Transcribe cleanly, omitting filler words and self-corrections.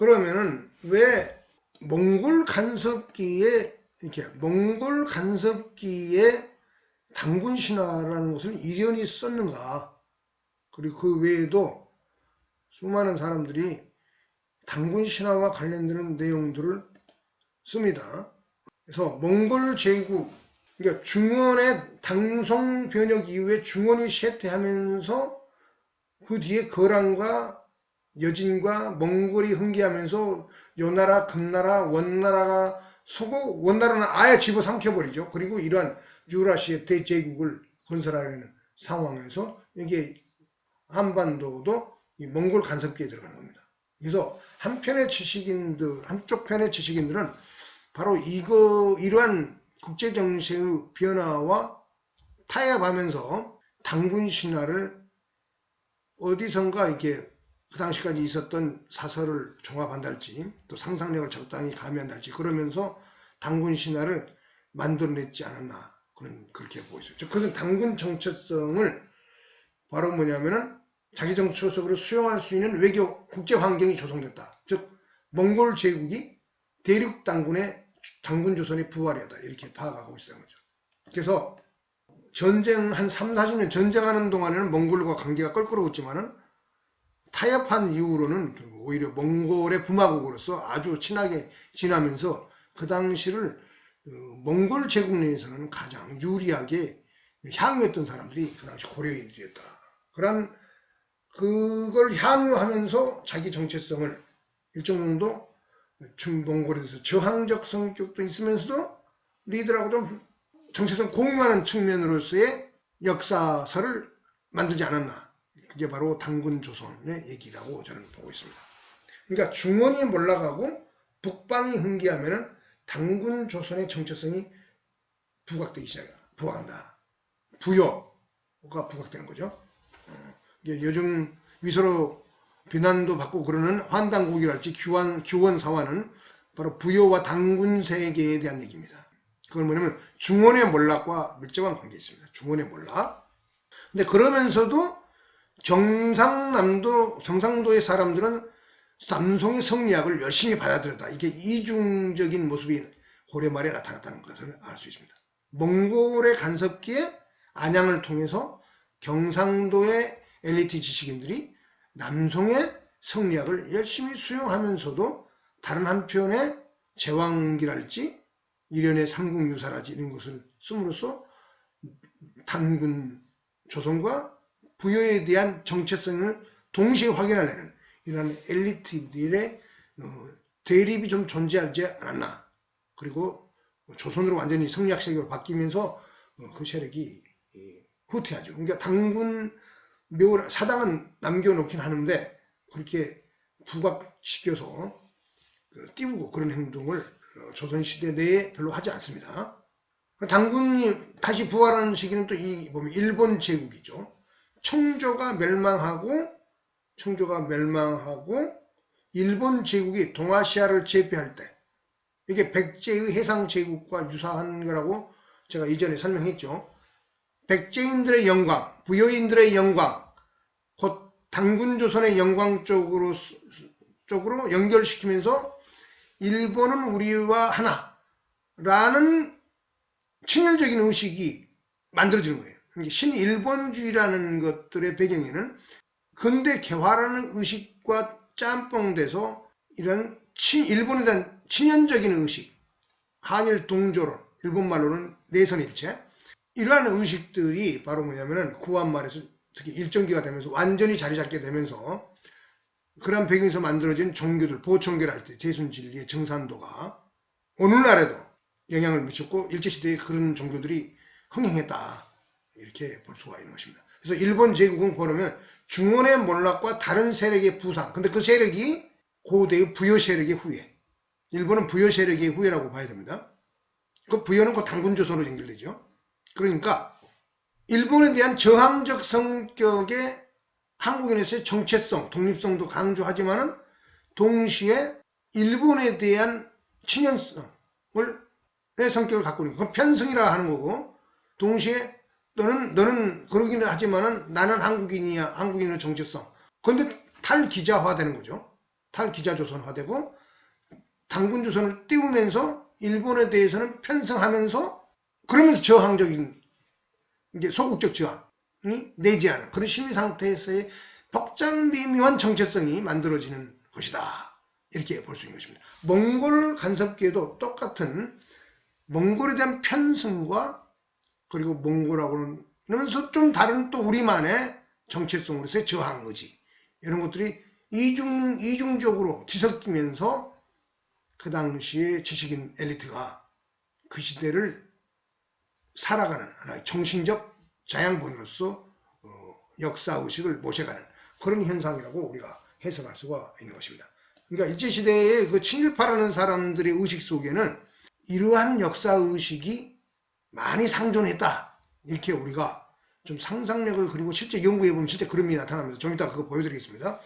그러면은 왜 몽골 간섭기에 당군 신화라는 것을 이련히 썼는가? 그리고 그 외에도 수많은 사람들이 당군 신화와 관련되는 내용들을 씁니다. 그래서 몽골 제국, 그러니까 중원의 당송 변혁 이후에 중원이 쇠퇴하면서 그 뒤에 거란과 여진과 몽골이 흥기하면서 요나라, 금나라, 원나라가 서고 원나라는 아예 집어삼켜버리죠. 그리고 이러한 유라시아 대제국을 건설하려는 상황에서 이게 한반도도 이 몽골 간섭기에 들어가는 겁니다. 그래서 한쪽 편의 지식인들은 바로 이러한 국제정세의 변화와 타협하면서 당군 신화를 어디선가 이렇게 그 당시까지 있었던 사설을 종합한달지 또 상상력을 적당히 가미한달지 그러면서 당군 신화를 만들어냈지 않았나 그렇게 보고 있어요. 그것은 당군 정체성을 바로 뭐냐면은 자기 정체성으로 수용할 수 있는 외교 국제 환경이 조성됐다. 즉 몽골 제국이 대륙 당군 조선의 부활이었다. 이렇게 파악하고 있다는 거죠. 그래서 전쟁 한 3, 40년 전쟁하는 동안에는 몽골과 관계가 껄끄러웠지만은 타협한 이후로는 오히려 몽골의 부마국으로서 아주 친하게 지나면서 그 당시를 몽골 제국 내에서는 가장 유리하게 향유했던 사람들이 그 당시 고려인들이었다. 그걸 향유하면서 자기 정체성을 일정 정도 몽골에 대해서 저항적 성격도 있으면서도 리더라고 좀 정체성 공유하는 측면으로서의 역사설을 만들지 않았나. 그게 바로 당군 조선의 얘기라고 저는 보고 있습니다. 그러니까 중원이 몰락하고 북방이 흥기하면은 당군 조선의 정체성이 부각되기 부각한다. 부여가 부각되는 거죠. 요즘 위서로 비난도 받고 그러는 환단국이랄지 규원사화는 바로 부여와 당군 세계에 대한 얘기입니다. 그건 뭐냐면 중원의 몰락과 밀접한 관계가 있습니다. 중원의 몰락. 근데 그러면서도 경상도의 사람들은 남송의 성리학을 열심히 받아들였다. 이게 이중적인 모습이 고려 말에 나타났다는 것을 알 수 있습니다. 몽골의 간섭기에 안양을 통해서 경상도의 엘리트 지식인들이 남송의 성리학을 열심히 수용하면서도 다른 한편에 제왕기랄지 이련의 삼국유사라지 이런 것을 씀으로써 당군 조선과 부여에 대한 정체성을 동시에 확인하려는 이런 엘리트들의 대립이 좀 존재하지 않았나. 그리고 조선으로 완전히 성리학 세계로 바뀌면서 그 세력이 후퇴하죠. 그러니까 당군 사당은 남겨놓긴 하는데 그렇게 부각시켜서 띄우고 그런 행동을 조선시대 내에 별로 하지 않습니다. 당군이 다시 부활하는 시기는 또 보면 일본 제국이죠. 청조가 멸망하고 일본 제국이 동아시아를 제패할 때 이게 백제의 해상 제국과 유사한 거라고 제가 이전에 설명했죠. 백제인들의 영광, 부여인들의 영광, 곧 당군조선의 영광 쪽으로 연결시키면서 일본은 우리와 하나라는 친일적인 의식이 만들어지는 거예요. 신일본주의라는 것들의 배경에는 근대 개화라는 의식과 짬뽕돼서 이런 일본에 대한 친연적인 의식, 한일 동조론, 일본말로는 내선일체, 이러한 의식들이 바로 뭐냐면은 구한말에서 특히 일정기가 되면서 완전히 자리 잡게 되면서 그런 배경에서 만들어진 종교들, 보청교를 할 때 제순진리의 정산도가 오늘날에도 영향을 미쳤고 일제시대에 그런 종교들이 흥행했다. 이렇게 볼 수가 있는 것입니다. 그래서 일본 제국은 보면 중원의 몰락과 다른 세력의 부상. 근데 그 세력이 고대의 부여 세력의 후예. 일본은 부여 세력의 후예라고 봐야 됩니다. 그 부여는 그 당군조선으로 연결되죠. 그러니까 일본에 대한 저항적 성격의 한국인에서의 정체성, 독립성도 강조하지만은 동시에 일본에 대한 친연성의 성격을 갖고 있는, 그건 편성이라 하는 거고, 동시에 너는 그러기는 하지만은 나는 한국인이야, 한국인의 정체성. 그런데 탈기자화 되는 거죠. 탈기자조선화되고 당군조선을 띄우면서 일본에 대해서는 편성하면서 그러면서 저항적인 이제 소극적 저항이 내지하는 그런 심리 상태에서의 복잡미묘한 정체성이 만들어지는 것이다. 이렇게 볼 수 있는 것입니다. 몽골 간섭기에도 똑같은 몽골에 대한 편승과 그리고 몽골하고는 이러면서 좀 다른 또 우리만의 정체성으로서의 저항 의지 이런 것들이 이중적으로 뒤섞이면서 그 당시에 지식인 엘리트가 그 시대를 살아가는 하나의 정신적 자양분으로서 역사의식을 모셔가는 그런 현상이라고 우리가 해석할 수가 있는 것입니다. 그러니까 일제시대에 그 친일파라는 사람들의 의식 속에는 이러한 역사의식이 많이 상존했다. 이렇게 우리가 좀 상상력을 그리고 실제 연구해보면 실제 그림이 나타납니다. 좀 이따 그거 보여드리겠습니다.